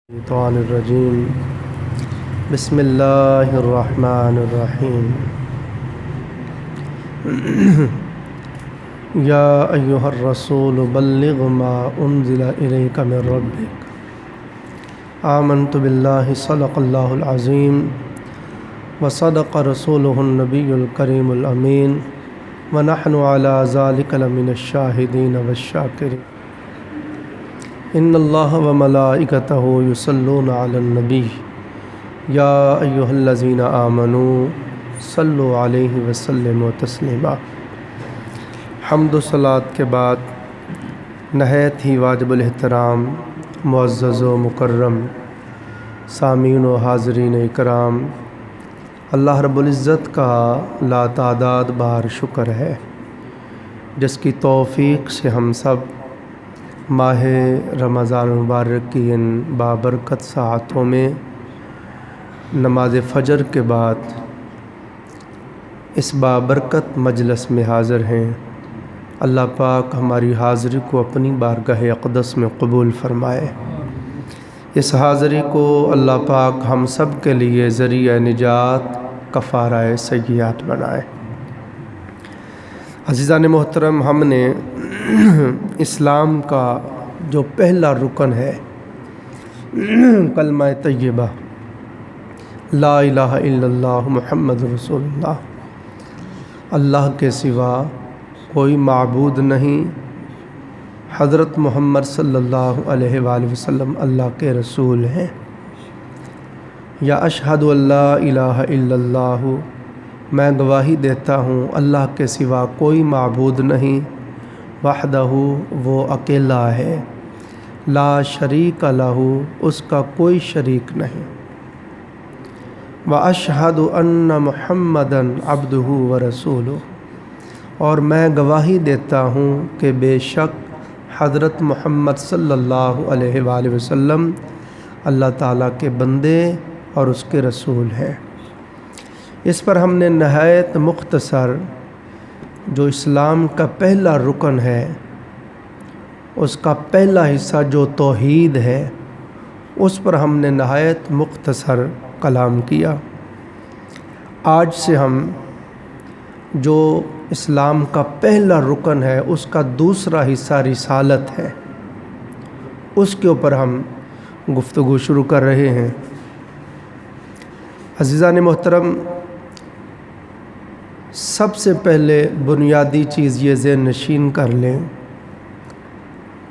الشیطان الرجیم بسم اللہ الرحمن الرحیم یا ایہا الرسول بلغ ما انزل الیک من ربک آمنت باللہ صدق اللہ العظیم وصدق رسولہ النبی الکریم الامین ونحن علی ذلک لمن الشاہدین والشاکرین ان اللہ وملائکتہ یصلون علی النبی یا ایہا الذین آمنوا صلوا علیہ وسلموا تسلیما۔ حمد و صلاۃ کے بعد نہایت ہی واجب الاحترام معزز و مکرم سامعین و حاضرین اکرام، اللہ رب العزت کا لاتعداد بار شکر ہے جس کی توفیق سے ہم سب ماہ رمضان المبارک کی ان بابرکت ساعتوں میں نماز فجر کے بعد اس بابرکت مجلس میں حاضر ہیں۔ اللہ پاک ہماری حاضری کو اپنی بارگاہ اقدس میں قبول فرمائے۔ اس حاضری کو اللہ پاک ہم سب کے لیے ذریعہ نجات کفارہ سیئات بنائے۔ عزیزان محترم، ہم نے اسلام کا جو پہلا رکن ہے کلمہ طیبہ لا الہ الا اللہ محمد رسول اللہ، اللہ کے سوا کوئی معبود نہیں، حضرت محمد صلی اللہ علیہ وآلہ وسلم اللہ کے رسول ہیں۔ یا اشہد ان لا الہ الا اللہ، میں گواہی دیتا ہوں اللہ کے سوا کوئی معبود نہیں، وحدہ، وہ اکیلا ہے، لا شریک لہ، اس کا کوئی شریک نہیں، واشہد ان محمدا عبدہ ورسولہ، اور میں گواہی دیتا ہوں کہ بے شک حضرت محمد صلی اللہ علیہ وآلہ وسلم اللہ تعالیٰ کے بندے اور اس کے رسول ہیں۔ اس پر ہم نے نہایت مختصر جو اسلام کا پہلا رکن ہے، اس کا پہلا حصہ جو توحید ہے، اس پر ہم نے نہایت مختصر کلام کیا۔ آج سے ہم جو اسلام کا پہلا رکن ہے اس کا دوسرا حصہ رسالت ہے، اس کے اوپر ہم گفتگو شروع کر رہے ہیں۔ عزیزان محترم، سب سے پہلے بنیادی چیز یہ ذہن نشین کر لیں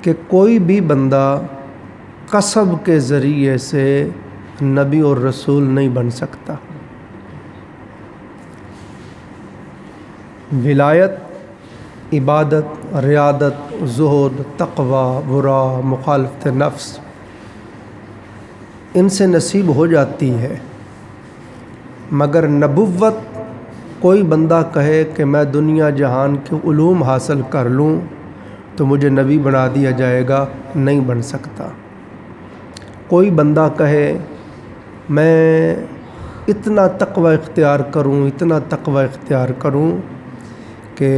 کہ کوئی بھی بندہ کسب کے ذریعے سے نبی اور رسول نہیں بن سکتا۔ ولایت، عبادت، ریادت، زہد، تقوی، ورع، مخالفت نفس، ان سے نصیب ہو جاتی ہے، مگر نبوت کوئی بندہ کہے کہ میں دنیا جہان کے علوم حاصل کر لوں تو مجھے نبی بنا دیا جائے گا، نہیں بن سکتا۔ کوئی بندہ کہے میں اتنا تقوی اختیار کروں، اتنا تقوی اختیار کروں کہ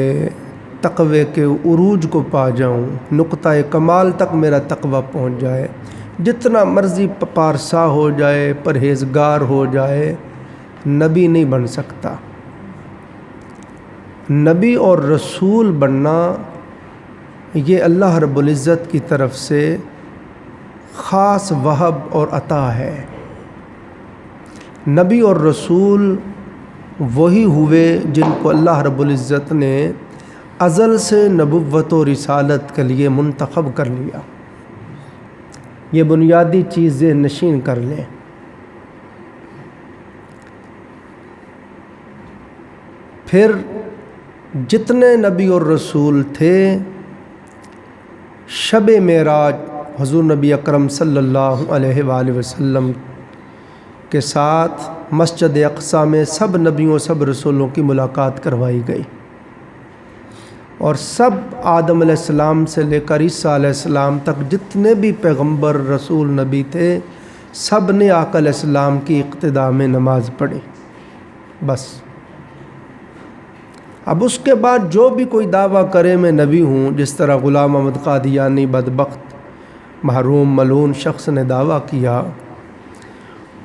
تقوی کے عروج کو پا جاؤں، نقطۂ کمال تک میرا تقوی پہنچ جائے، جتنا مرضی پارسا ہو جائے، پرہیزگار ہو جائے، نبی نہیں بن سکتا۔ نبی اور رسول بننا یہ اللہ رب العزت کی طرف سے خاص وہب اور عطا ہے۔ نبی اور رسول وہی ہوئے جن کو اللہ رب العزت نے ازل سے نبوت و رسالت کے لیے منتخب کر لیا۔ یہ بنیادی چیزیں نشین کر لیں۔ پھر جتنے نبی اور رسول تھے، شب معراج حضور نبی اکرم صلی اللہ علیہ وآلہ وسلم کے ساتھ مسجد اقصیٰ میں سب نبیوں سب رسولوں کی ملاقات کروائی گئی، اور سب آدم علیہ السلام سے لے کر عیسیٰ علیہ السلام تک جتنے بھی پیغمبر رسول نبی تھے، سب نے آقا علیہ السلام کی اقتداء میں نماز پڑھی، بس۔ اب اس کے بعد جو بھی کوئی دعویٰ کرے میں نبی ہوں، جس طرح غلام احمد قادیانی بدبخت محروم ملعون شخص نے دعویٰ کیا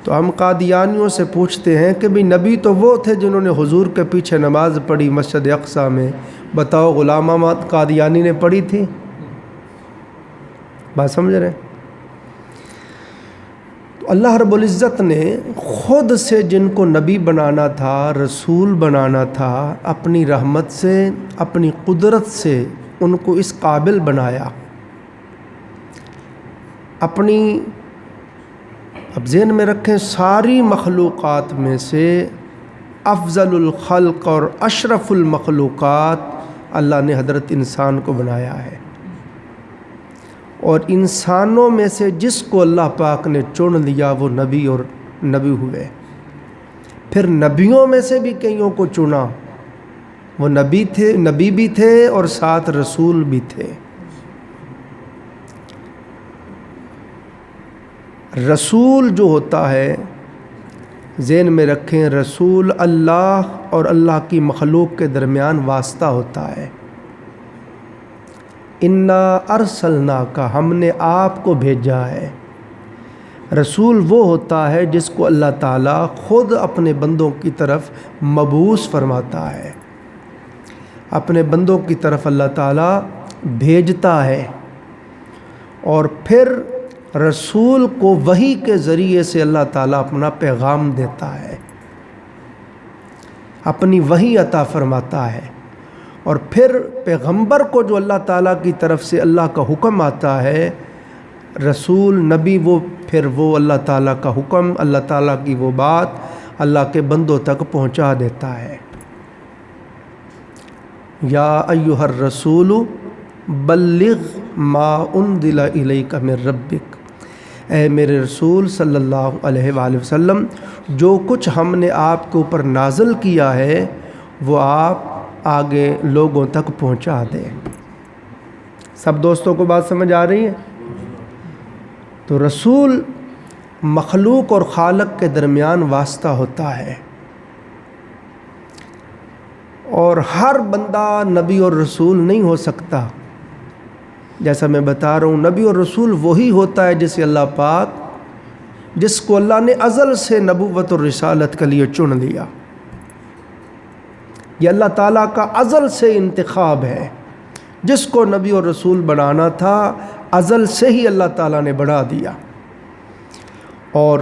تو ہم قادیانیوں سے پوچھتے ہیں کہ بھئی نبی تو وہ تھے جنہوں نے حضور کے پیچھے نماز پڑھی مسجد اقصیٰ میں، بتاؤ غلام احمد قادیانی نے پڑھی تھی؟ بات سمجھ رہے ہیں؟ تو اللہ رب العزت نے خود سے جن کو نبی بنانا تھا، رسول بنانا تھا، اپنی رحمت سے، اپنی قدرت سے ان کو اس قابل بنایا. اپنی اب ذہن میں رکھیں، ساری مخلوقات میں سے افضل الخلق اور اشرف المخلوقات اللہ نے حضرت انسان کو بنایا ہے، اور انسانوں میں سے جس کو اللہ پاک نے چن لیا وہ نبی اور نبی ہوئے. پھر نبیوں میں سے بھی کئیوں کو چنا، وہ نبی بھی تھے اور ساتھ رسول بھی تھے. رسول جو ہوتا ہے، ذہن میں رکھیں، رسول اللہ اور اللہ کی مخلوق کے درمیان واسطہ ہوتا ہے. انا ارسلناک، ہم نے آپ کو بھیجا ہے. رسول وہ ہوتا ہے جس کو اللہ تعالیٰ خود اپنے بندوں کی طرف مبعوث فرماتا ہے، اپنے بندوں کی طرف اللہ تعالیٰ بھیجتا ہے، اور پھر رسول کو وحی کے ذریعے سے اللہ تعالیٰ اپنا پیغام دیتا ہے، اپنی وحی عطا فرماتا ہے. اور پھر پیغمبر کو جو اللہ تعالیٰ کی طرف سے اللہ کا حکم آتا ہے، رسول نبی پھر وہ اللہ تعالیٰ کا حکم، اللہ تعالیٰ کی وہ بات اللہ کے بندوں تک پہنچا دیتا ہے. یا ایھا الرسول بلغ ما انزل الیک من ربک، اے میرے رسول صلی اللہ علیہ وآلہ وسلم، جو کچھ ہم نے آپ کے اوپر نازل کیا ہے وہ آپ آگے لوگوں تک پہنچا دیں. سب دوستوں کو بات سمجھ آ رہی ہے؟ تو رسول مخلوق اور خالق کے درمیان واسطہ ہوتا ہے، اور ہر بندہ نبی اور رسول نہیں ہو سکتا. جیسا میں بتا رہا ہوں، نبی اور رسول وہی ہوتا ہے جسے اللہ پاک، جس کو اللہ نے ازل سے نبوت اور رسالت کے لیے چن لیا. یہ اللہ تعالیٰ کا ازل سے انتخاب ہے. جس کو نبی اور رسول بنانا تھا ازل سے ہی اللہ تعالیٰ نے بڑھا دیا. اور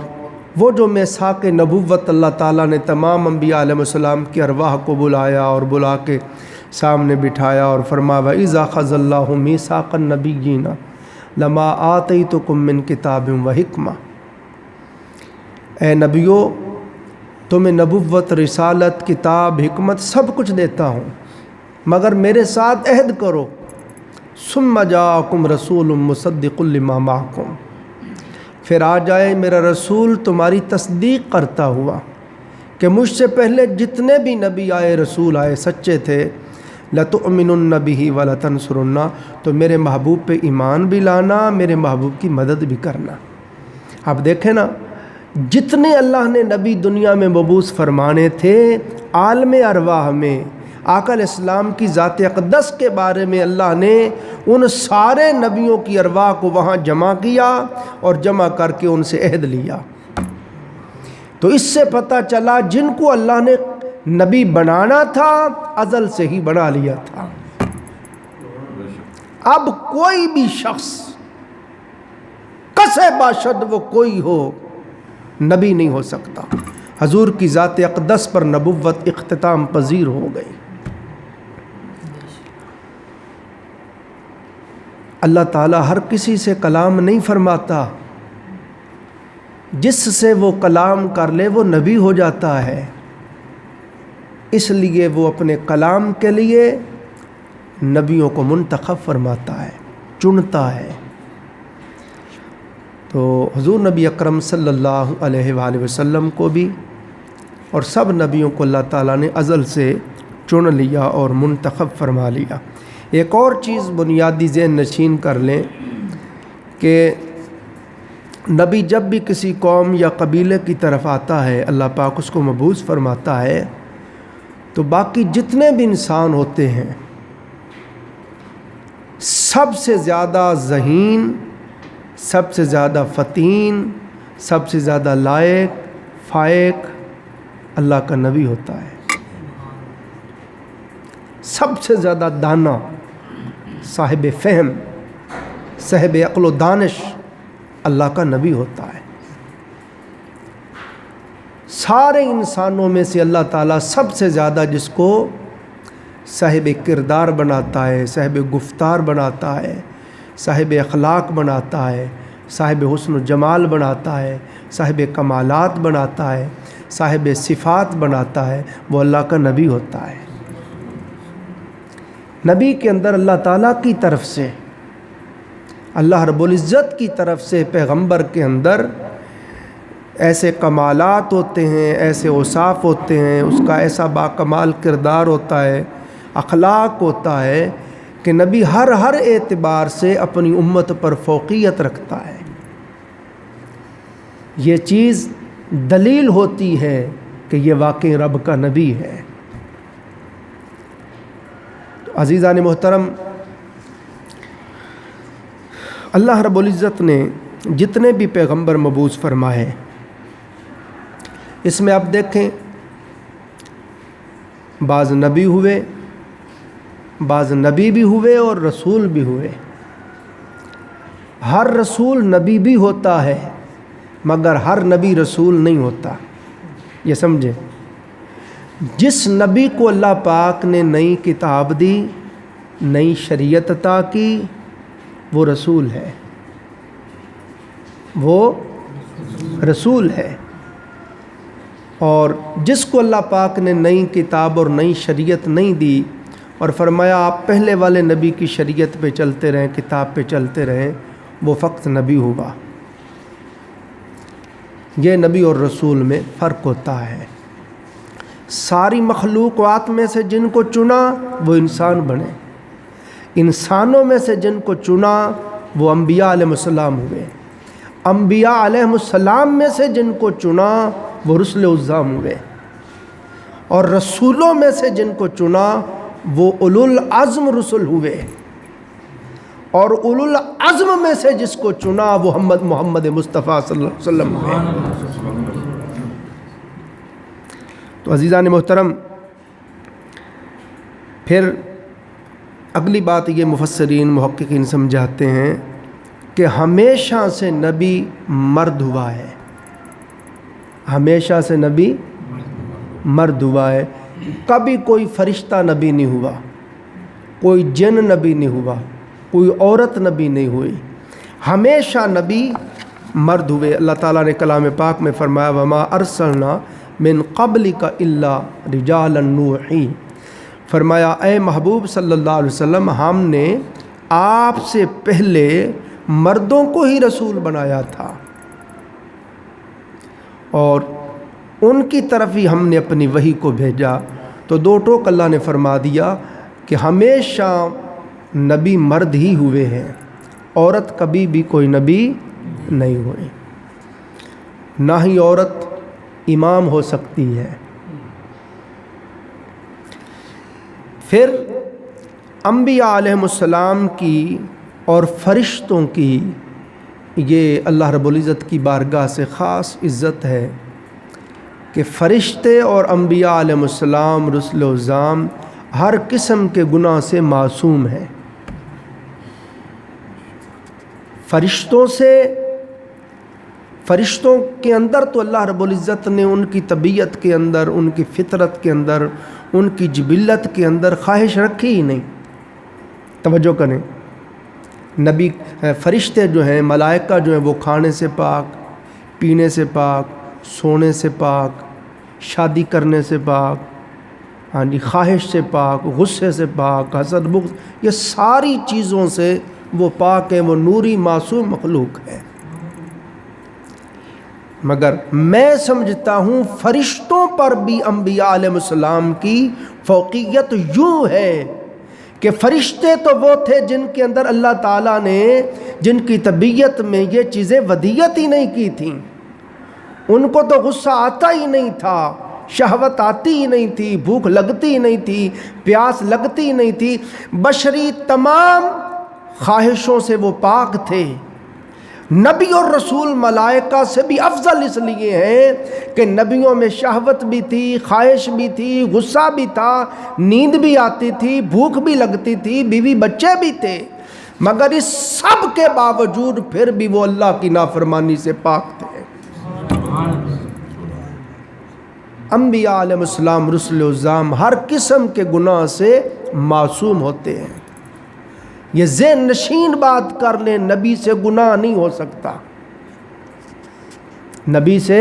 وہ جو میثاق نبوت اللہ تعالیٰ نے تمام انبیاء علیہ السلام کی ارواح کو بلایا اور بلا کے سامنے بٹھایا اور فرمایا وَإِذَا أَخَذَ اللَّهُ مِيثَاقَ النَّبِيِّينَ لَمَا آتَيْتُكُم مِّن كِتَابٍ وَحِکْمَةٍ، اے نبیو تمہیں نبوت، رسالت، کتاب، حکمت سب کچھ دیتا ہوں، مگر میرے ساتھ عہد کرو. ثُمَّ جَاءَكُمْ رَسُولٌ مُصَدِّقٌ لِّمَا مَعَكُمْ، پھر آ جائے میرا رسول تمہاری تصدیق کرتا ہوا کہ مجھ سے پہلے جتنے بھی نبی آئے، رسول آئے، سچے تھے. لَتُؤْمِنُنَّ بِهِ وَلَتَنْصُرُنَّ، تو میرے محبوب پہ ایمان بھی لانا، میرے محبوب کی مدد بھی کرنا. آپ دیکھیں نا، جتنے اللہ نے نبی دنیا میں مبعوث فرمانے تھے، عالم ارواح میں آقا علیہ السلام کی ذات اقدس کے بارے میں اللہ نے ان سارے نبیوں کی ارواح کو وہاں جمع کیا اور جمع کر کے ان سے عہد لیا. تو اس سے پتہ چلا جن کو اللہ نے نبی بنانا تھا ازل سے ہی بنا لیا تھا. اب کوئی بھی شخص کسے باشد وہ کوئی ہو نبی نہیں ہو سکتا. حضور کی ذات اقدس پر نبوت اختتام پذیر ہو گئی. اللہ تعالیٰ ہر کسی سے کلام نہیں فرماتا، جس سے وہ کلام کر لے وہ نبی ہو جاتا ہے. اس لیے وہ اپنے کلام کے لیے نبیوں کو منتخب فرماتا ہے، چنتا ہے. تو حضور نبی اکرم صلی اللہ علیہ وآلہ وسلم کو بھی اور سب نبیوں کو اللہ تعالیٰ نے ازل سے چن لیا اور منتخب فرما لیا. ایک اور چیز بنیادی ذہن نشین کر لیں کہ نبی جب بھی کسی قوم یا قبیلے کی طرف آتا ہے، اللہ پاک اس کو مبعوث فرماتا ہے، تو باقی جتنے بھی انسان ہوتے ہیں سب سے زیادہ ذہین، سب سے زیادہ فتین، سب سے زیادہ لائق فائق اللہ کا نبی ہوتا ہے۔ سب سے زیادہ دانا، صاحب فہم، صاحب عقل و دانش اللہ کا نبی ہوتا ہے۔ سارے انسانوں میں سے اللہ تعالیٰ سب سے زیادہ جس کو صاحب کردار بناتا ہے، صاحب گفتار بناتا ہے، صاحب اخلاق بناتا ہے، صاحب حسن و جمال بناتا ہے، صاحب کمالات بناتا ہے، صاحب صفات بناتا ہے، وہ اللہ کا نبی ہوتا ہے۔ نبی کے اندر اللہ تعالیٰ کی طرف سے، اللہ رب العزت کی طرف سے پیغمبر کے اندر ایسے کمالات ہوتے ہیں، ایسے اوصاف ہوتے ہیں، اس کا ایسا باکمال کردار ہوتا ہے، اخلاق ہوتا ہے کہ نبی ہر اعتبار سے اپنی امت پر فوقیت رکھتا ہے۔ یہ چیز دلیل ہوتی ہے کہ یہ واقعی رب کا نبی ہے۔ تو عزیزان محترم، اللہ رب العزت نے جتنے بھی پیغمبر مبعوث فرمائے، اس میں آپ دیکھیں بعض نبی ہوئے، بعض نبی بھی ہوئے اور رسول بھی ہوئے۔ ہر رسول نبی بھی ہوتا ہے مگر ہر نبی رسول نہیں ہوتا، یہ سمجھیں۔ جس نبی کو اللہ پاک نے نئی کتاب دی، نئی شریعت عطا کی، وہ رسول ہے، وہ رسول ہے۔ اور جس کو اللہ پاک نے نئی کتاب اور نئی شریعت نہیں دی اور فرمایا آپ پہلے والے نبی کی شریعت پہ چلتے رہیں، کتاب پہ چلتے رہیں، وہ فقط نبی ہوا۔ یہ نبی اور رسول میں فرق ہوتا ہے۔ ساری مخلوقات میں سے جن کو چنا وہ انسان بنے، انسانوں میں سے جن کو چنا وہ انبیاء علیہ السلام ہوئے، انبیاء علیہ السلام میں سے جن کو چنا وہ رسل عظام ہوئے، اور رسولوں میں سے جن کو چنا وہ اولو العزم رسل ہوئے، اور اولو العزم میں سے جس کو چنا وہ محمد مصطفیٰ صلی اللہ علیہ وسلم ہوئے۔ تو عزیزان محترم، پھر اگلی بات یہ مفسرین محققین سمجھاتے ہیں کہ ہمیشہ سے نبی مرد ہوا ہے، ہمیشہ سے نبی مرد ہوا ہے۔ کبھی کوئی فرشتہ نبی نہیں ہوا، کوئی جن نبی نہیں ہوا، کوئی عورت نبی نہیں ہوئی، ہمیشہ نبی مرد ہوئے۔ اللہ تعالیٰ نے کلام پاک میں فرمایا وما ارسلنا من قبلک الا رجالا نوحی، فرمایا اے محبوب صلی اللہ علیہ وسلم، ہم نے آپ سے پہلے مردوں کو ہی رسول بنایا تھا اور ان کی طرف ہی ہم نے اپنی وحی کو بھیجا۔ تو دو ٹوک اللہ نے فرما دیا کہ ہمیشہ نبی مرد ہی ہوئے ہیں، عورت کبھی بھی کوئی نبی نہیں ہوئی، نہ ہی عورت امام ہو سکتی ہے۔ پھر انبیاء علیہ السلام کی اور فرشتوں کی یہ اللہ رب العزت کی بارگاہ سے خاص عزت ہے کہ فرشتے اور انبیاء علیہ السلام رسل عظام ہر قسم کے گناہ سے معصوم ہیں۔ فرشتوں کے اندر تو اللہ رب العزت نے ان کی طبیعت کے اندر، ان کی فطرت کے اندر، ان کی جبلت کے اندر خواہش رکھی ہی نہیں۔ توجہ کریں، نبی فرشتے جو ہیں، ملائکہ جو ہیں، وہ کھانے سے پاک، پینے سے پاک، سونے سے پاک، شادی کرنے سے پاک، ہاں جی، خواہش سے پاک، غصے سے پاک، حسد بغض، یہ ساری چیزوں سے وہ پاک ہیں، وہ نوری معصوم مخلوق ہے۔ مگر میں سمجھتا ہوں فرشتوں پر بھی انبیاء علیہ السلام کی فوقیت یوں ہے کہ فرشتے تو وہ تھے جن کے اندر اللہ تعالیٰ نے، جن کی طبیعت میں یہ چیزیں ودیت ہی نہیں کی تھیں، ان کو تو غصہ آتا ہی نہیں تھا، شہوت آتی ہی نہیں تھی، بھوک لگتی ہی نہیں تھی، پیاس لگتی ہی نہیں تھی، بشری تمام خواہشوں سے وہ پاک تھے۔ نبی اور رسول ملائکہ سے بھی افضل اس لیے ہیں کہ نبیوں میں شہوت بھی تھی، خواہش بھی تھی، غصہ بھی تھا، نیند بھی آتی تھی، بھوک بھی لگتی تھی، بیوی بچے بھی تھے، مگر اس سب کے باوجود پھر بھی وہ اللہ کی نافرمانی سے پاک تھے۔ انبیاء علیہ السلام رسل اعظام ہر قسم کے گناہ سے معصوم ہوتے ہیں۔ یہ ذہن نشین بات کر لیں، نبی سے گناہ نہیں ہو سکتا، نبی سے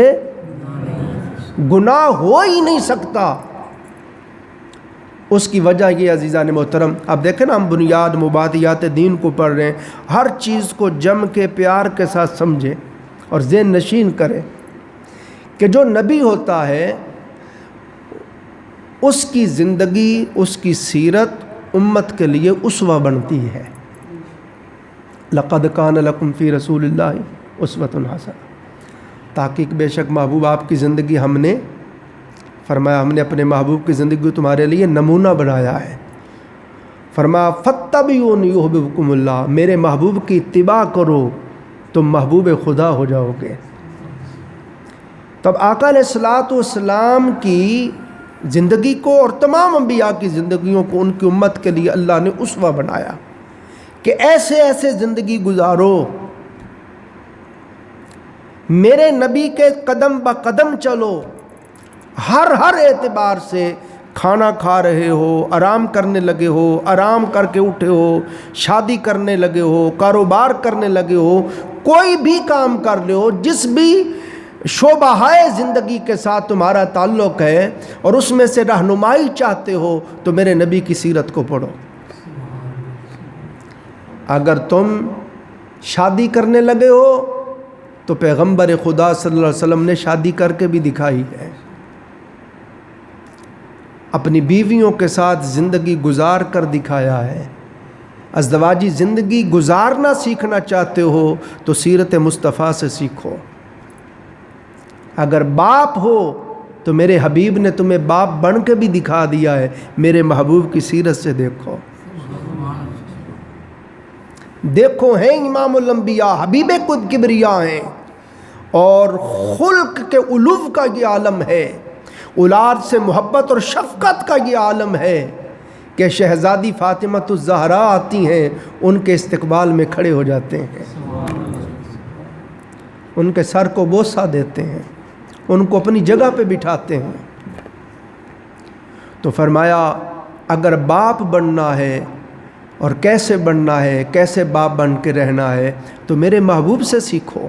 گناہ ہو ہی نہیں سکتا۔ اس کی وجہ یہ عزیزان محترم، اب دیکھیں نا، ہم بنیاد مبادیات دین کو پڑھ رہے ہیں، ہر چیز کو جم کے پیار کے ساتھ سمجھیں اور ذہن نشین کریں کہ جو نبی ہوتا ہے اس کی زندگی، اس کی سیرت امت کے لیے اسوہ بنتی ہے۔ لقد کان لکم فی رسول اللہ اسوۃ حسنہ، تحقیق بے شک محبوب آپ کی زندگی ہم نے فرمایا، ہم نے اپنے محبوب کی زندگی تمہارے لیے نمونہ بنایا ہے۔ فرمایا فاتبعونی یحببکم اللہ، میرے محبوب کی اتباع کرو تم محبوب خدا ہو جاؤ گے۔ تب آقا علیہ الصلوۃ والسلام کی زندگی کو اور تمام انبیاء کی زندگیوں کو ان کی امت کے لیے اللہ نے اسوہ بنایا کہ ایسے ایسے زندگی گزارو، میرے نبی کے قدم بہ قدم چلو، ہر اعتبار سے، کھانا کھا رہے ہو، آرام کرنے لگے ہو، آرام کر کے اٹھے ہو، شادی کرنے لگے ہو، کاروبار کرنے لگے ہو، کوئی بھی کام کر لے ہو، جس بھی شعبہ زندگی کے ساتھ تمہارا تعلق ہے اور اس میں سے رہنمائی چاہتے ہو تو میرے نبی کی سیرت کو پڑھو۔ اگر تم شادی کرنے لگے ہو تو پیغمبر خدا صلی اللہ علیہ وسلم نے شادی کر کے بھی دکھائی ہے، اپنی بیویوں کے ساتھ زندگی گزار کر دکھایا ہے۔ ازدواجی زندگی گزارنا سیکھنا چاہتے ہو تو سیرت مصطفیٰ سے سیکھو۔ اگر باپ ہو تو میرے حبیب نے تمہیں باپ بن کے بھی دکھا دیا ہے، میرے محبوب کی سیرت سے دیکھو۔ دیکھو ہیں امام الانبیاء، حبیب خود کبریا ہیں، اور خلق کے علو کا یہ عالم ہے، اولاد سے محبت اور شفقت کا یہ عالم ہے کہ شہزادی فاطمہ الزہرا آتی ہیں، ان کے استقبال میں کھڑے ہو جاتے ہیں، ان کے سر کو بوسہ دیتے ہیں، ان کو اپنی جگہ پہ بٹھاتے ہیں۔ تو فرمایا اگر باپ بننا ہے اور کیسے بننا ہے، کیسے باپ بن کے رہنا ہے تو میرے محبوب سے سیکھو۔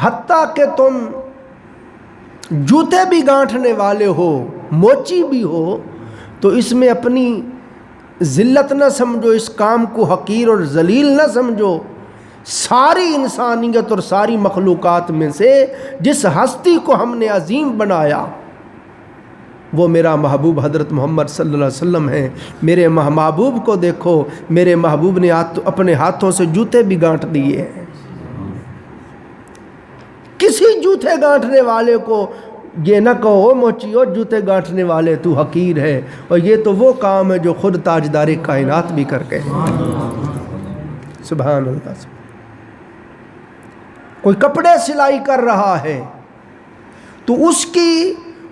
حتیٰ کہ تم جوتے بھی گانٹھنے والے ہو، موچی بھی ہو، تو اس میں اپنی ذلت نہ سمجھو، اس کام کو حقیر اور ذلیل نہ سمجھو۔ ساری انسانیت اور ساری مخلوقات میں سے جس ہستی کو ہم نے عظیم بنایا وہ میرا محبوب حضرت محمد صلی اللہ علیہ وسلم ہے۔ میرے محبوب کو دیکھو، میرے محبوب نے اپنے ہاتھوں سے جوتے بھی گانٹھ دیے ہیں۔ کسی جوتے گانٹھنے والے کو یہ نہ کہو موچیو جوتے گانٹھنے والے تو حقیر ہے، اور یہ تو وہ کام ہے جو خود تاجدار کائنات بھی کر کے۔ سبحان اللہ۔ کوئی کپڑے سلائی کر رہا ہے تو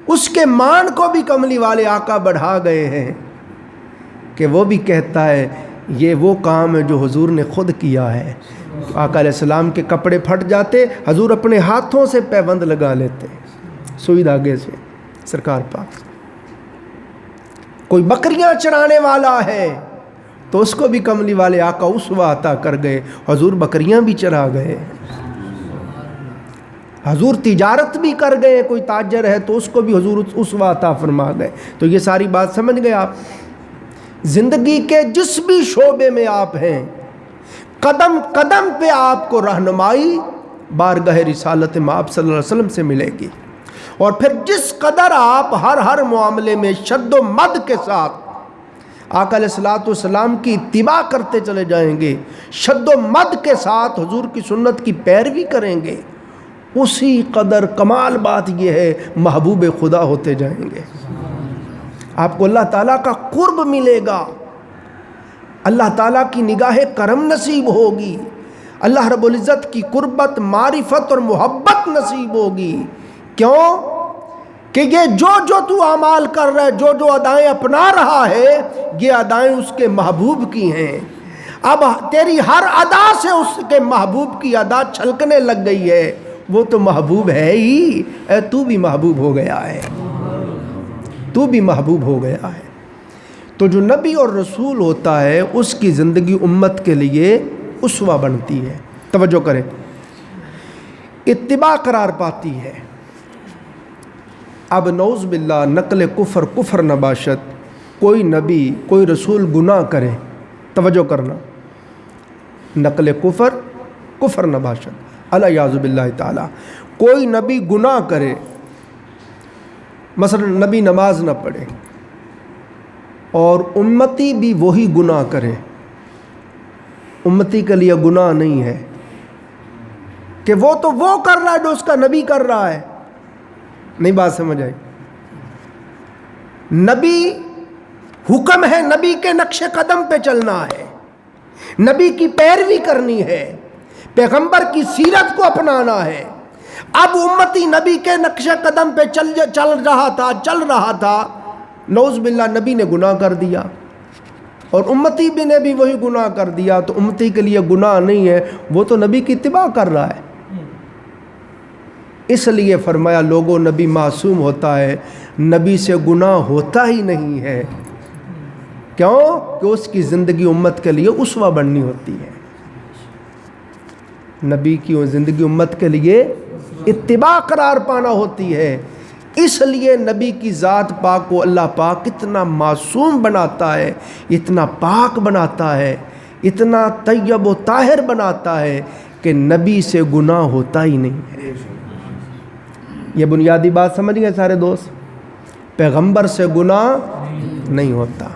اس کے مان کو بھی کملی والے آقا بڑھا گئے ہیں کہ وہ بھی کہتا ہے یہ وہ کام ہے جو حضور نے خود کیا ہے۔ آقا علیہ السلام کے کپڑے پھٹ جاتے، حضور اپنے ہاتھوں سے پیبند لگا لیتے سوئی دھاگے سے سرکار پاک۔ کوئی بکریاں چرانے والا ہے تو اس کو بھی کملی والے آقا اسوہ عطا کر گئے، حضور بکریاں بھی چرا گئے۔ حضور تجارت بھی کر گئے، کوئی تاجر ہے تو اس کو بھی حضور اسوہ عطا فرما گئے۔ تو یہ ساری بات سمجھ گئے آپ؟ زندگی کے جس بھی شعبے میں آپ ہیں، قدم قدم پہ آپ کو رہنمائی بارگاہ رسالت مآب صلی اللہ علیہ وسلم سے ملے گی، اور پھر جس قدر آپ ہر معاملے میں شد و مد کے ساتھ آقا علیہ الصلوۃ والسلام کی اتباع کرتے چلے جائیں گے، شد و مد کے ساتھ حضور کی سنت کی پیروی کریں گے، اسی قدر کمال بات یہ ہے محبوب خدا ہوتے جائیں گے۔ آپ کو اللہ تعالیٰ کا قرب ملے گا، اللہ تعالیٰ کی نگاہ کرم نصیب ہوگی، اللہ رب العزت کی قربت، معرفت اور محبت نصیب ہوگی۔ کیوں کہ یہ جو تو اعمال کر رہا ہے، جو ادائیں اپنا رہا ہے، یہ ادائیں اس کے محبوب کی ہیں۔ اب تیری ہر ادا سے اس کے محبوب کی ادا چھلکنے لگ گئی ہے، وہ تو محبوب ہے ہی، تو بھی محبوب ہو گیا ہے، تو بھی محبوب ہو گیا ہے۔ تو جو نبی اور رسول ہوتا ہے اس کی زندگی امت کے لیے اسوہ بنتی ہے، توجہ کریں، اتباع قرار پاتی ہے۔ اب نعوذ باللہ نقل کفر نہ باشد، کوئی نبی کوئی رسول گناہ کرے، توجہ کرنا، نقل کفر نہ باشد، الیاذ باللہ تعالی، کوئی نبی گناہ کرے، مثلا نبی نماز نہ پڑھے اور امتی بھی وہی گناہ کرے، امتی کے لیے گناہ نہیں ہے کہ وہ تو وہ کر رہا ہے جو اس کا نبی کر رہا ہے، نہیں بات سمجھ آئی؟ نبی حکم ہے، نبی کے نقش قدم پہ چلنا ہے، نبی کی پیروی کرنی ہے، پیغمبر کی سیرت کو اپنانا ہے۔ اب امتی نبی کے نقش قدم پہ چل رہا تھا، نعوذ باللہ نبی نے گناہ کر دیا اور امتی بھی نے بھی وہی گناہ کر دیا، تو امتی کے لیے گناہ نہیں ہے، وہ تو نبی کی اتباع کر رہا ہے۔ اس لیے فرمایا لوگوں نبی معصوم ہوتا ہے، نبی سے گناہ ہوتا ہی نہیں ہے۔ کیوں کہ اس کی زندگی امت کے لیے اسوہ بننی ہوتی ہے، نبی کی زندگی امت کے لیے اتباع قرار پانا ہوتی ہے۔ اس لیے نبی کی ذات پاک کو اللہ پاک اتنا معصوم بناتا ہے، اتنا پاک بناتا ہے، اتنا طیب و طاہر بناتا ہے کہ نبی سے گناہ ہوتا ہی نہیں ہے۔ یہ بنیادی بات سمجھ گئے سارے دوست؟ پیغمبر سے گناہ نہیں ہوتا۔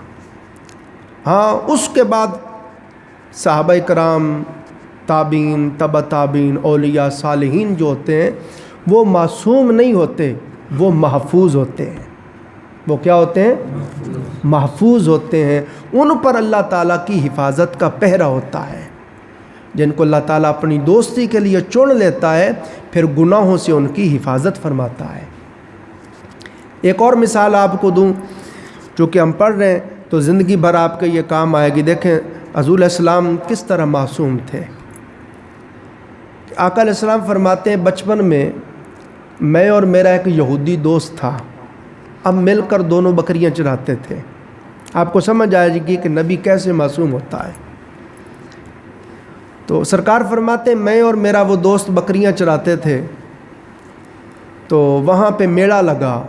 ہاں اس کے بعد صحابہ کرام، تابعین، تبع تابعین، اولیاء صالحین جو ہوتے ہیں وہ معصوم نہیں ہوتے، وہ محفوظ ہوتے ہیں۔ وہ کیا ہوتے ہیں؟ محفوظ ہوتے ہیں، ان پر اللہ تعالیٰ کی حفاظت کا پہرا ہوتا ہے۔ جن کو اللہ تعالیٰ اپنی دوستی کے لیے چن لیتا ہے پھر گناہوں سے ان کی حفاظت فرماتا ہے۔ ایک اور مثال آپ کو دوں جو کہ ہم پڑھ رہے ہیں تو زندگی بھر آپ کے یہ کام آئے گی۔ دیکھیں حضور علیہ السلام کس طرح معصوم تھے۔ آقا علیہ السلام فرماتے ہیں بچپن میں اور میرا ایک یہودی دوست تھا، اب مل کر دونوں بکریاں چراتے تھے۔ آپ کو سمجھ آئے گی کہ نبی کیسے معصوم ہوتا ہے۔ تو سرکار فرماتے ہیں میں اور میرا وہ دوست بکریاں چراتے تھے، تو وہاں پہ میلہ لگا،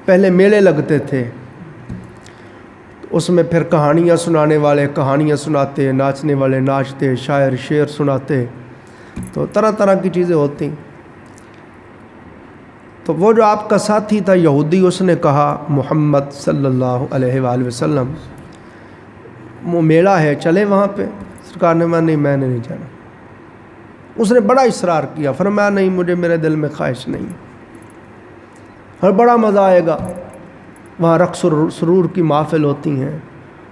پہلے میلے لگتے تھے، اس میں پھر کہانیاں سنانے والے کہانیاں سناتے، ناچنے والے ناچتے، شاعر شعر سناتے، تو طرح طرح کی چیزیں ہوتی۔ تو وہ جو آپ کا ساتھی تھا یہودی، اس نے کہا محمد صلی اللہ علیہ وآلہ وسلم وہ میلہ ہے چلے وہاں پہ۔ سرکار نے نہیں میں نے نہیں جانا۔ اس نے بڑا اصرار کیا، فرمایا نہیں مجھے میرے دل میں خواہش نہیں، اور بڑا مزہ آئے گا، وہاں رقص و سرور کی محفل ہوتی ہیں،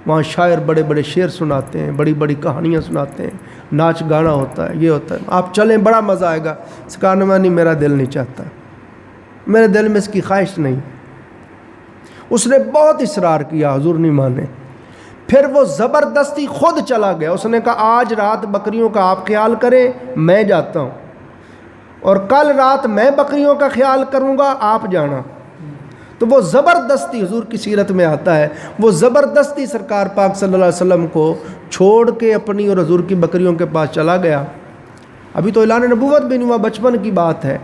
وہاں شاعر بڑے بڑے شعر سناتے ہیں، بڑی بڑی کہانیاں سناتے ہیں، ناچ گانا ہوتا ہے، یہ ہوتا ہے، آپ چلیں بڑا مزہ آئے گا۔ سرکار نے نہیں میرا دل نہیں چاہتا، میرے دل میں اس کی خواہش نہیں۔ اس نے بہت اصرار کیا، حضور نہیں مانے، پھر وہ زبردستی خود چلا گیا۔ اس نے کہا آج رات بکریوں کا آپ خیال کریں، میں جاتا ہوں، اور کل رات میں بکریوں کا خیال کروں گا، آپ جانا۔ تو وہ زبردستی، حضور کی سیرت میں آتا ہے، وہ زبردستی سرکار پاک صلی اللہ علیہ وسلم کو چھوڑ کے اپنی اور حضور کی بکریوں کے پاس چلا گیا۔ ابھی تو اعلان نبوت بھی نہیں ہوا، بچپن کی بات ہے۔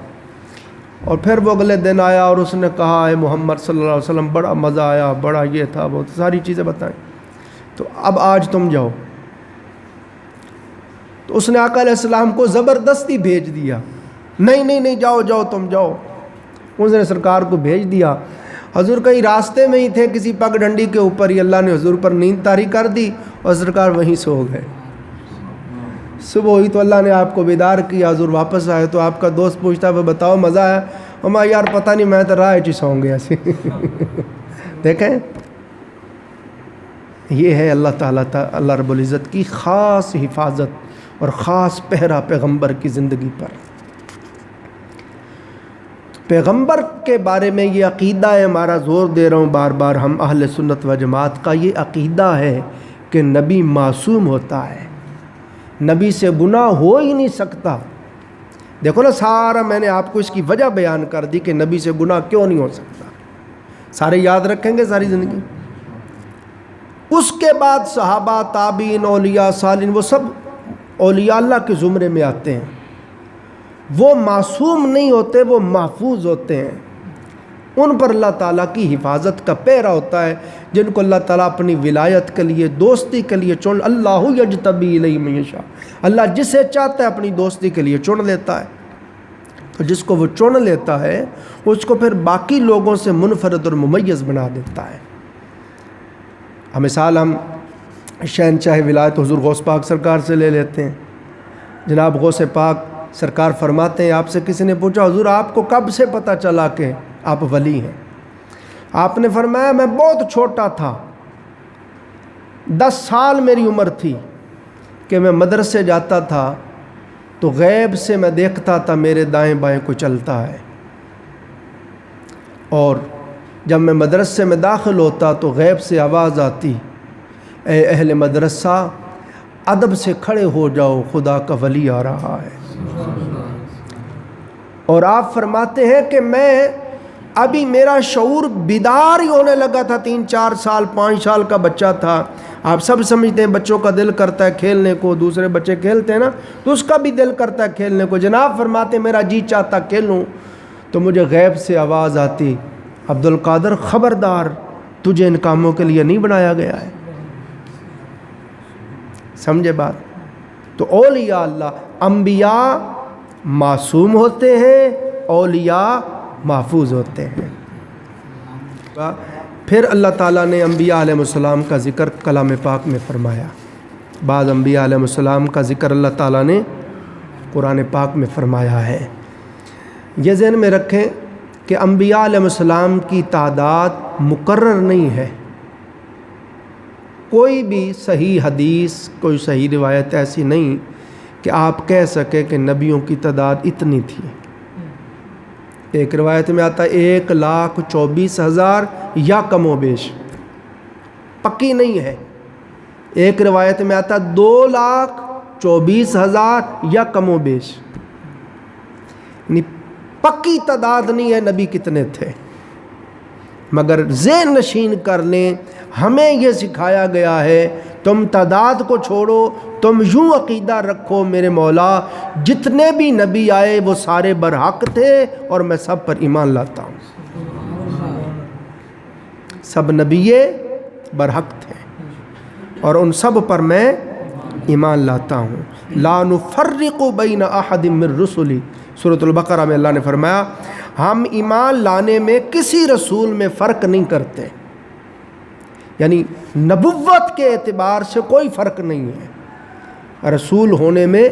اور پھر وہ اگلے دن آیا اور اس نے کہا اے محمد صلی اللہ علیہ وسلم بڑا مزہ آیا، بڑا یہ تھا، بہت ساری چیزیں بتائیں، تو اب آج تم جاؤ۔ تو اس نے آقا علیہ السلام کو زبردستی بھیج دیا، نہیں جاؤ تم جاؤ۔ اس نے سرکار کو بھیج دیا۔ حضور کہیں راستے میں ہی تھے، کسی پگ ڈنڈی کے اوپر ہی اللہ نے حضور پر نیند طاری کر دی اور سرکار وہیں سو گئے۔ صبح ہوئی تو اللہ نے آپ کو بیدار کیا، حضور واپس آئے تو آپ کا دوست پوچھتا ہے بتاؤ مزہ آیا؟ ہمارا یار پتہ نہیں، میں تو راہ چی سو گیا سی۔ دیکھیں یہ ہے اللہ تعالیٰ اللہ رب العزت کی خاص حفاظت اور خاص پہرا پیغمبر کی زندگی پر۔ پیغمبر کے بارے میں یہ عقیدہ ہے، ہمارا زور دے رہا ہوں بار بار، ہم اہل سنت و جماعت کا یہ عقیدہ ہے کہ نبی معصوم ہوتا ہے، نبی سے گناہ ہو ہی نہیں سکتا۔ دیکھو نا، سارا میں نے آپ کو اس کی وجہ بیان کر دی کہ نبی سے گناہ کیوں نہیں ہو سکتا، سارے یاد رکھیں گے ساری زندگی۔ اس کے بعد صحابہ، تابعین، اولیاء، صالحین، وہ سب اولیاء اللہ کے زمرے میں آتے ہیں، وہ معصوم نہیں ہوتے، وہ محفوظ ہوتے ہیں، ان پر اللہ تعالیٰ کی حفاظت کا پہرا ہوتا ہے، جن کو اللہ تعالیٰ اپنی ولایت کے لیے، دوستی کے لیے چن، اللہ یجتبی الیہ من یشاء، اللہ جسے چاہتا ہے اپنی دوستی کے لیے چن لیتا ہے، تو جس کو وہ چن لیتا ہے اس کو پھر باقی لوگوں سے منفرد اور ممیز بنا دیتا ہے۔ مثال ہم شہنشاہ ولایت حضور غوث پاک سرکار سے لے لیتے ہیں۔ جناب غوث پاک سرکار فرماتے ہیں، آپ سے کسی نے پوچھا حضور آپ کو کب سے پتہ چلا کہ آپ ولی ہیں؟ آپ نے فرمایا میں بہت چھوٹا تھا، 10 سال میری عمر تھی کہ میں مدرسے جاتا تھا تو غیب سے میں دیکھتا تھا میرے دائیں بائیں کو چلتا ہے، اور جب میں مدرسے میں داخل ہوتا تو غیب سے آواز آتی، اے اہل مدرسہ ادب سے کھڑے ہو جاؤ، خدا کا ولی آ رہا ہے۔ اور آپ فرماتے ہیں کہ میں ابھی میرا شعور بیدار ہی ہونے لگا تھا، 3 4 سال 5 سال کا بچہ تھا۔ آپ سب سمجھتے ہیں بچوں کا دل کرتا ہے کھیلنے کو، دوسرے بچے کھیلتے ہیں نا تو اس کا بھی دل کرتا ہے کھیلنے کو۔ جناب فرماتے ہیں میرا جی چاہتا کھیلوں، تو مجھے غیب سے آواز آتی، عبد القادر خبردار، تجھے ان کاموں کے لیے نہیں بنایا گیا ہے۔ سمجھے بات؟ تو اولیاء اللہ، انبیاء معصوم ہوتے ہیں، اولیاء محفوظ ہوتے ہیں۔ پھر اللہ تعالیٰ نے انبیاء علیہ السلام کا ذکر کلام پاک میں فرمایا، بعض انبیاء علیہ السلام کا ذکر اللہ تعالیٰ نے قرآن پاک میں فرمایا ہے۔ یہ ذہن میں رکھیں کہ انبیاء علیہ السلام کی تعداد مقرر نہیں ہے، کوئی بھی صحیح حدیث، کوئی صحیح روایت ایسی نہیں کہ آپ کہہ سکے کہ نبیوں کی تعداد اتنی تھی۔ ایک روایت میں آتا ہے 1,24,000 یا کم و بیش، پکی نہیں ہے۔ ایک روایت میں آتا ہے 2,24,000 یا کم و بیش، یعنی پکی تعداد نہیں ہے نبی کتنے تھے۔ مگر ذہن نشین کر لیں، ہمیں یہ سکھایا گیا ہے تم تعداد کو چھوڑو، تم یوں عقیدہ رکھو میرے مولا جتنے بھی نبی آئے وہ سارے برحق تھے اور میں سب پر ایمان لاتا ہوں، سب نبی برحق تھے اور ان سب پر میں ایمان لاتا ہوں۔ لا نفرق بین احد من رسلی، سورۃ البقرہ میں اللہ نے فرمایا ہم ایمان لانے میں کسی رسول میں فرق نہیں کرتے، یعنی نبوت کے اعتبار سے کوئی فرق نہیں ہے رسول ہونے میں۔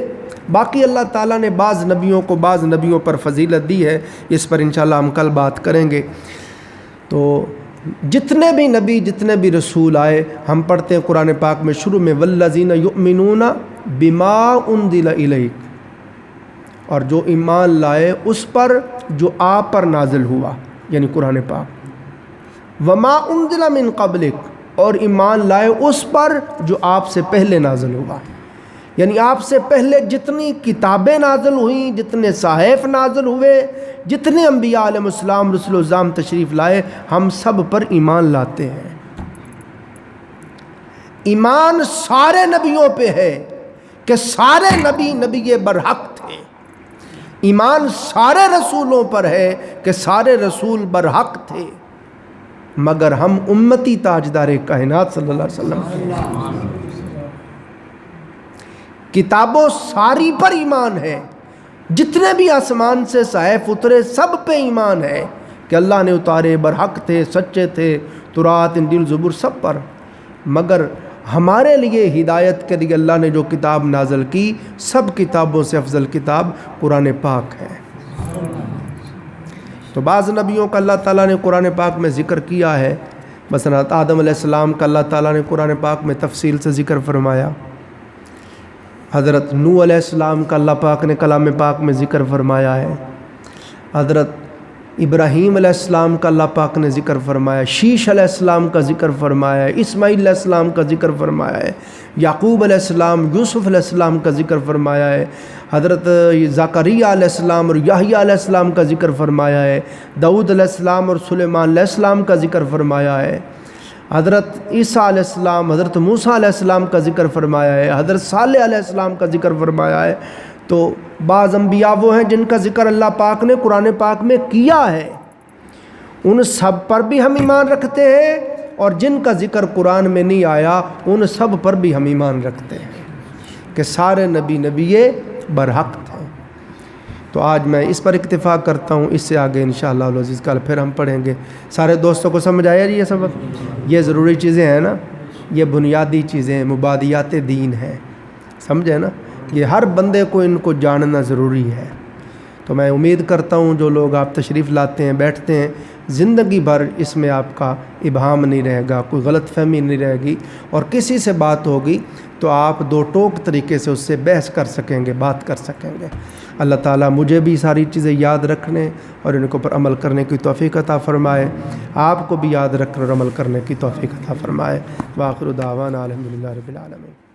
باقی اللہ تعالیٰ نے بعض نبیوں کو بعض نبیوں پر فضیلت دی ہے، اس پر انشاءاللہ ہم کل بات کریں گے۔ تو جتنے بھی نبی، جتنے بھی رسول آئے، ہم پڑھتے ہیں قرآن پاک میں شروع میں والذین یؤمنون بما انزل الیک، اور جو ایمان لائے اس پر جو آپ پر نازل ہوا، یعنی قرآن پاک، وما انزل من قبلک، اور ایمان لائے اس پر جو آپ سے پہلے نازل ہوا، یعنی آپ سے پہلے جتنی کتابیں نازل ہوئیں، جتنے صحائف نازل ہوئے، جتنے انبیاء علیہ السلام رسول الزام تشریف لائے، ہم سب پر ایمان لاتے ہیں۔ ایمان سارے نبیوں پہ ہے کہ سارے نبی نبی برحق تھے، ایمان سارے رسولوں پر ہے کہ سارے رسول برحق تھے، مگر ہم امتی تاجدار کائنات صلی اللہ علیہ وسلم کتابوں ساری پر ایمان ہے، جتنے بھی آسمان سے صحائف اترے سب پہ ایمان ہے کہ اللہ نے اتارے، برحق تھے، سچے تھے، تورات، انجیل، زبور سب پر، مگر ہمارے لیے ہدایت کے لیے اللہ نے جو کتاب نازل کی، سب کتابوں سے افضل کتاب قرآن پاک ہے۔ تو بعض نبیوں کا اللہ تعالیٰ نے قرآن پاک میں ذکر کیا ہے، مثلا آدم علیہ السلام کا اللہ تعالیٰ نے قرآن پاک میں تفصیل سے ذکر فرمایا، حضرت نوح علیہ السلام کا اللہ پاک نے کلام پاک میں ذکر فرمایا ہے، حضرت ابراہیم علیہ السلام کا اللہ پاک نے ذکر فرمایا ہے، شیش علیہ السلام کا ذکر فرمایا ہے، اسماعیل علیہ السلام کا ذکر فرمایا ہے، یعقوب علیہ السلام، یوسف علیہ السلام کا ذکر فرمایا ہے، حضرت زکریا علیہ السلام اور یحییٰ علیہ السلام کا ذکر فرمایا ہے، داؤد علیہ السلام اور سلیمان علیہ السلام کا ذکر فرمایا ہے، حضرت عیسیٰ علیہ السلام، حضرت موسیٰ علیہ السلام کا ذکر فرمایا ہے، حضرت صالح علیہ السلام کا ذکر فرمایا ہے۔ تو بعض انبیاء وہ ہیں جن کا ذکر اللہ پاک نے قرآن پاک میں کیا ہے، ان سب پر بھی ہم ایمان رکھتے ہیں، اور جن کا ذکر قرآن میں نہیں آیا ان سب پر بھی ہم ایمان رکھتے ہیں کہ سارے نبی برحق تھے۔ تو آج میں اس پر اکتفا کرتا ہوں، اس سے آگے انشاءاللہ العزیز کل پھر ہم پڑھیں گے۔ سارے دوستوں کو سمجھ آیا جی یہ سبق؟ یہ ضروری چیزیں ہیں نا، یہ بنیادی چیزیں مبادیات دین ہیں، سمجھے نا؟ یہ ہر بندے کو ان کو جاننا ضروری ہے۔ تو میں امید کرتا ہوں جو لوگ آپ تشریف لاتے ہیں، بیٹھتے ہیں، زندگی بھر اس میں آپ کا ابہام نہیں رہے گا، کوئی غلط فہمی نہیں رہے گی، اور کسی سے بات ہوگی تو آپ دو ٹوک طریقے سے اس سے بحث کر سکیں گے، بات کر سکیں گے۔ اللہ تعالیٰ مجھے بھی ساری چیزیں یاد رکھنے اور ان کے اوپر عمل کرنے کی توفیق عطا فرمائے، آپ کو بھی یاد رکھنے اور عمل کرنے کی توفیق عطا فرمائے۔ وآخر دعوانا الحمدللہ رب العالمین۔